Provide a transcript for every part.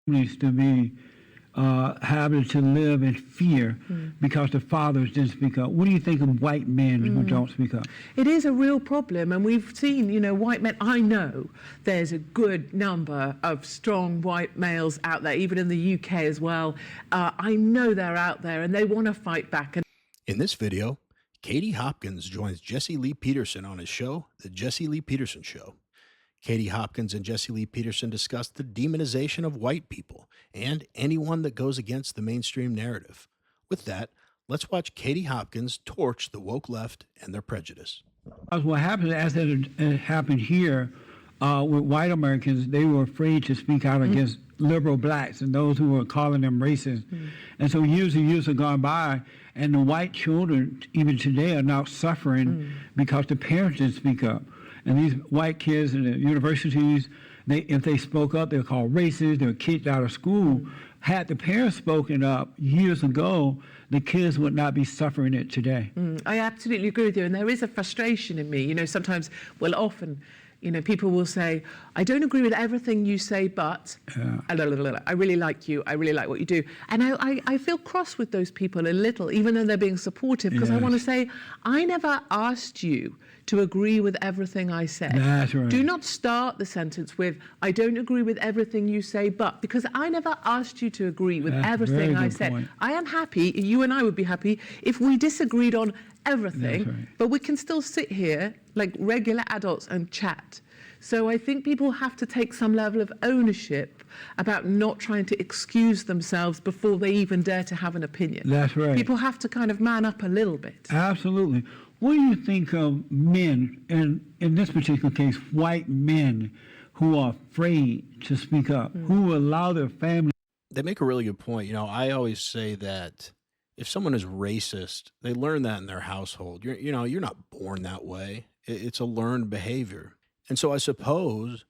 Needs to be having to live in fear because the fathers didn't speak up. What do you think of white men who don't speak up? It is a real problem, and we've seen, white men. I know there's a good number of strong white males out there, even in the UK as well. I know they're out there, and they want to fight back. In this video, Katie Hopkins joins Jesse Lee Peterson on his show, The Jesse Lee Peterson Show. Katie Hopkins and Jesse Lee Peterson discussed the demonization of white people and anyone that goes against the mainstream narrative. With that, let's watch Katie Hopkins torch the woke left and their prejudice. What happened, as it happened here with white Americans, they were afraid to speak out against liberal blacks and those who were calling them racist. And so years and years have gone by, and the white children, even today, are now suffering because the parents didn't speak up. And these white kids in the universities, if they spoke up, they're called racist, they're kicked out of school. Had the parents spoken up years ago, the kids would not be suffering it today. I absolutely agree with you, and there is a frustration in me. Sometimes, often, people will say, I don't agree with everything you say, but I really like you, I really like what you do. And I feel cross with those people a little, even though they're being supportive, because I want to say, I never asked you to agree with everything I said. That's right. Do not start the sentence with, I don't agree with everything you say, but, because I never asked you to agree with everything I said. Point. I am happy, you and I would be happy, if we disagreed on everything, right. but we can still sit here like regular adults and chat. So I think people have to take some level of ownership about not trying to excuse themselves before they even dare to have an opinion. That's right. People have to kind of man up a little bit. Absolutely. What do you think of men, and in this particular case, white men who are afraid to speak up, who allow their family? They make a really good point. I always say that if someone is racist, they learn that in their household. You're not born that way. It's a learned behavior. And so I suppose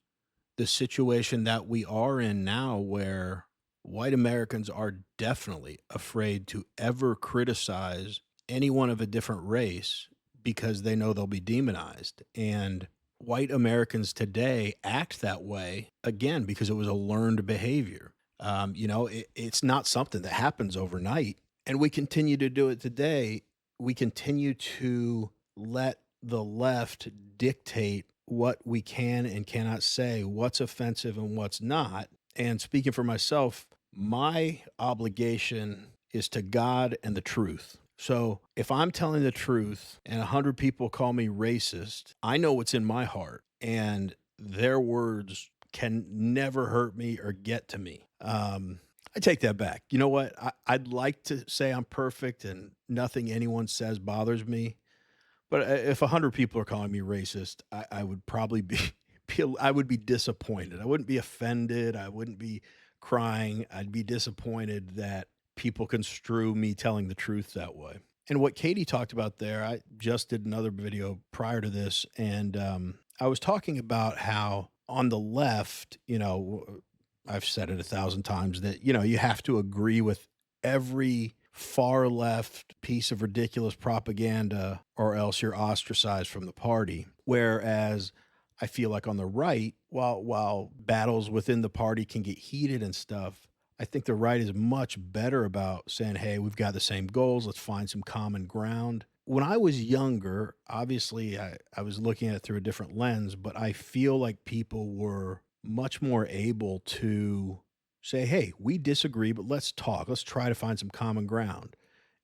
the situation that we are in now, where white Americans are definitely afraid to ever criticize anyone of a different race because they know they'll be demonized. And white Americans today act that way, again, because it was a learned behavior. It's not something that happens overnight. And we continue to do it today. We continue to let the left dictate what we can and cannot say, what's offensive and what's not. And speaking for myself, my obligation is to God and the truth. So if I'm telling the truth and 100 people call me racist, I know what's in my heart, and their words can never hurt me or get to me. I take that back. You know what? I'd like to say I'm perfect and nothing anyone says bothers me. But if 100 people are calling me racist, I would probably I would be disappointed. I wouldn't be offended. I wouldn't be crying. I'd be disappointed that people construe me telling the truth that way. And what Katie talked about there, I just did another video prior to this, and I was talking about how on the left, I've said it 1,000 times that, you have to agree with every far left piece of ridiculous propaganda or else you're ostracized from the party. Whereas I feel like on the right, while battles within the party can get heated and stuff, I think the right is much better about saying, hey, we've got the same goals. Let's find some common ground. When I was younger, obviously I was looking at it through a different lens, but I feel like people were much more able to say, hey, we disagree, but let's talk. Let's try to find some common ground.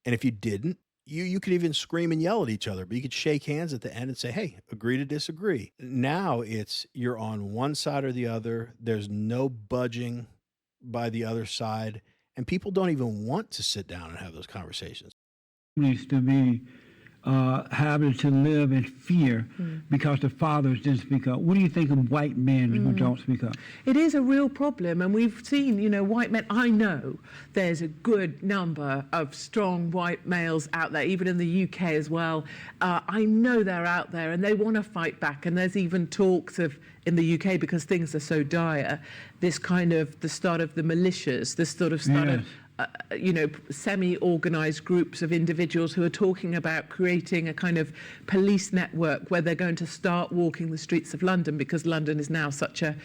And if you didn't, you could even scream and yell at each other, but you could shake hands at the end and say, hey, agree to disagree. Now it's you're on one side or the other. There's no budging by the other side, and people don't even want to sit down and have those conversations. Needs to be having to live in fear because the fathers didn't speak up. What do you think of white men who don't speak up? It is a real problem, and we've seen, white men. I know there's a good number of strong white males out there, even in the UK as well. I know they're out there, and they want to fight back, and there's even talks of, in the UK, because things are so dire, this kind of the start of the militias, this sort of start of semi-organized groups of individuals who are talking about creating a kind of police network where they're going to start walking the streets of London, because London is now such a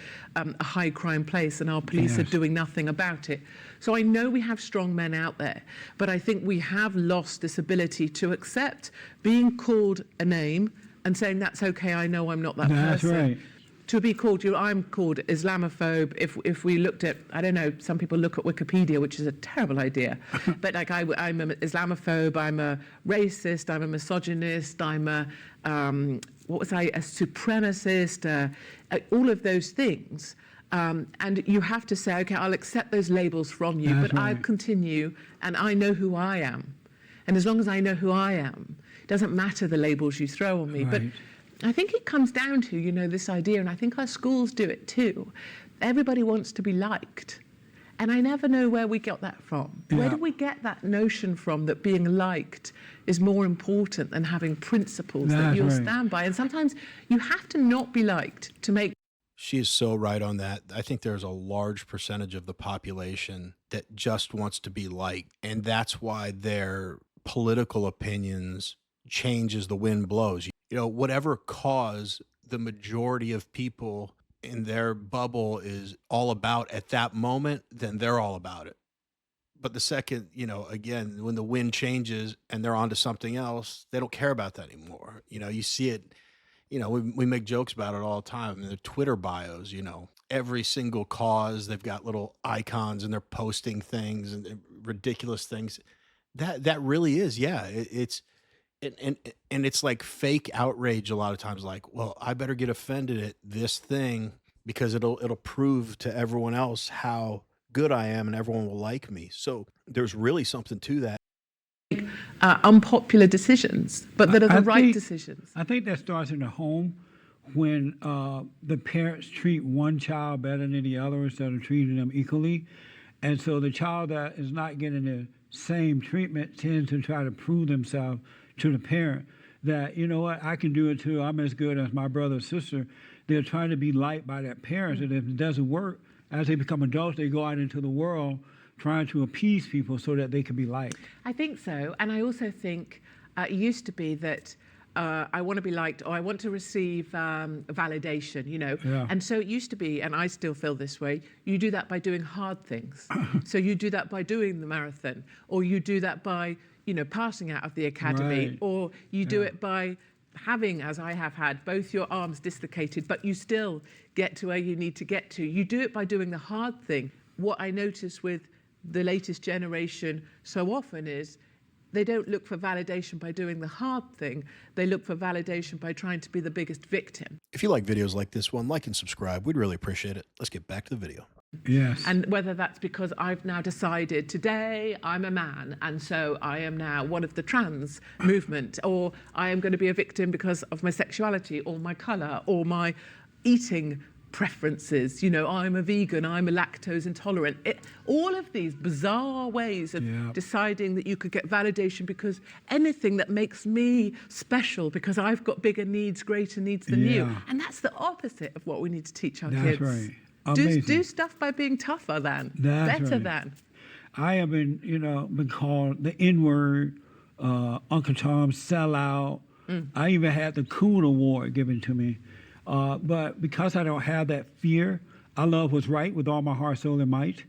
high crime place and our police are doing nothing about it. So I know we have strong men out there, but I think we have lost this ability to accept being called a name and saying, that's okay, I know I'm not that That's person. right. To be called, I'm called Islamophobe. If we looked at, I don't know, some people look at Wikipedia, which is a terrible idea, but like I'm an Islamophobe, I'm a racist, I'm a misogynist, I'm a supremacist, all of those things. And you have to say, okay, I'll accept those labels from you, That's but I right. continue, and I know who I am. And as long as I know who I am, it doesn't matter the labels you throw on me. But Right. I think it comes down to, this idea, and I think our schools do it too. Everybody wants to be liked. And I never know where we got that from. Where Yeah. did we get that notion from that being liked is more important than having principles that That's you'll right. stand by? And sometimes you have to not be liked to make. She is so right on that. I think there's a large percentage of the population that just wants to be liked. And that's why their political opinions change as the wind blows. Whatever cause the majority of people in their bubble is all about at that moment, then they're all about it. But the second, again, when the wind changes and they're onto something else, they don't care about that anymore. You see it, we make jokes about it all the time in their Twitter bios, every single cause, they've got little icons and they're posting things and ridiculous things. That really is, it's and it's like fake outrage a lot of times, like, well, I better get offended at this thing because it'll prove to everyone else how good I am and everyone will like me. So there's really something to that. Unpopular decisions, but that are the right decisions. I think that starts in the home when the parents treat one child better than the other instead of treating them equally. And so the child that is not getting the same treatment tends to try to prove themselves to the parent that, you know what, I can do it too. I'm as good as my brother or sister. They're trying to be liked by their parents. And if it doesn't work, as they become adults, they go out into the world trying to appease people so that they can be liked. I think so. And I also think it used to be that I want to be liked or I want to receive validation, Yeah. And so it used to be, and I still feel this way, you do that by doing hard things. So you do that by doing the marathon, or you do that by, passing out of the academy, Right. or you do it by having, as I have had, both your arms dislocated, but you still get to where you need to get to. You do it by doing the hard thing. What I notice with the latest generation so often is they don't look for validation by doing the hard thing. They look for validation by trying to be the biggest victim. If you like videos like this one, like and subscribe. We'd really appreciate it. Let's get back to the video. Yes. And whether that's because I've now decided today I'm a man and so I am now one of the trans movement, or I am going to be a victim because of my sexuality or my colour or my eating preferences, I'm a vegan, I'm a lactose intolerant. All of these bizarre ways of deciding that you could get validation because anything that makes me special because I've got bigger needs, greater needs than you. And that's the opposite of what we need to teach our That's kids. right. Do Amazing. stuff by being tougher than, That's better right. than. I have been called the N-word, Uncle Tom sellout. I even had the Cool Award given to me. But because I don't have that fear, I love what's right with all my heart, soul, and might.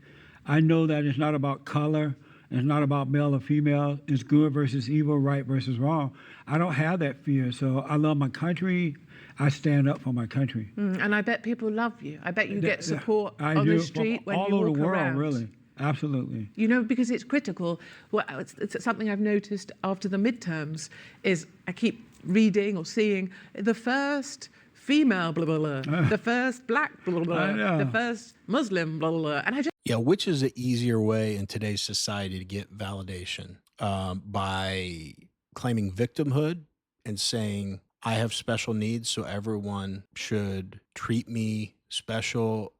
I know that it's not about color. It's not about male or female. It's good versus evil, right versus wrong. I don't have that fear. So I love my country. I stand up for my country. And I bet people love you. I bet you get support I on do, the street when all you over walk the world, around. really. Absolutely. Because it's critical. Well, it's something I've noticed after the midterms is I keep reading or seeing the first female blah, blah, blah, the first black blah, blah, I blah, know. the first Muslim blah, blah, blah. And I just Yeah, which is the easier way in today's society to get validation? By claiming victimhood and saying, I have special needs, so everyone should treat me special,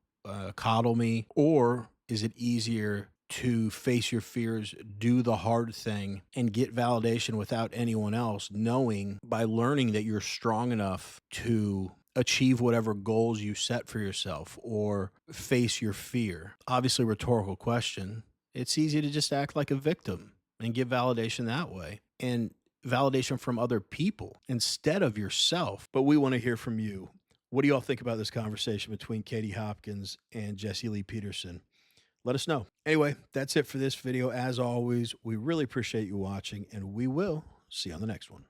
coddle me? Or is it easier to face your fears, do the hard thing, and get validation without anyone else, knowing by learning that you're strong enough to achieve whatever goals you set for yourself or face your fear? Obviously, rhetorical question. It's easy to just act like a victim and give validation that way, and validation from other people instead of yourself. But we want to hear from you. What do y'all think about this conversation between Katie Hopkins and Jesse Lee Peterson? Let us know. Anyway, that's it for this video. As always, we really appreciate you watching, and we will see you on the next one.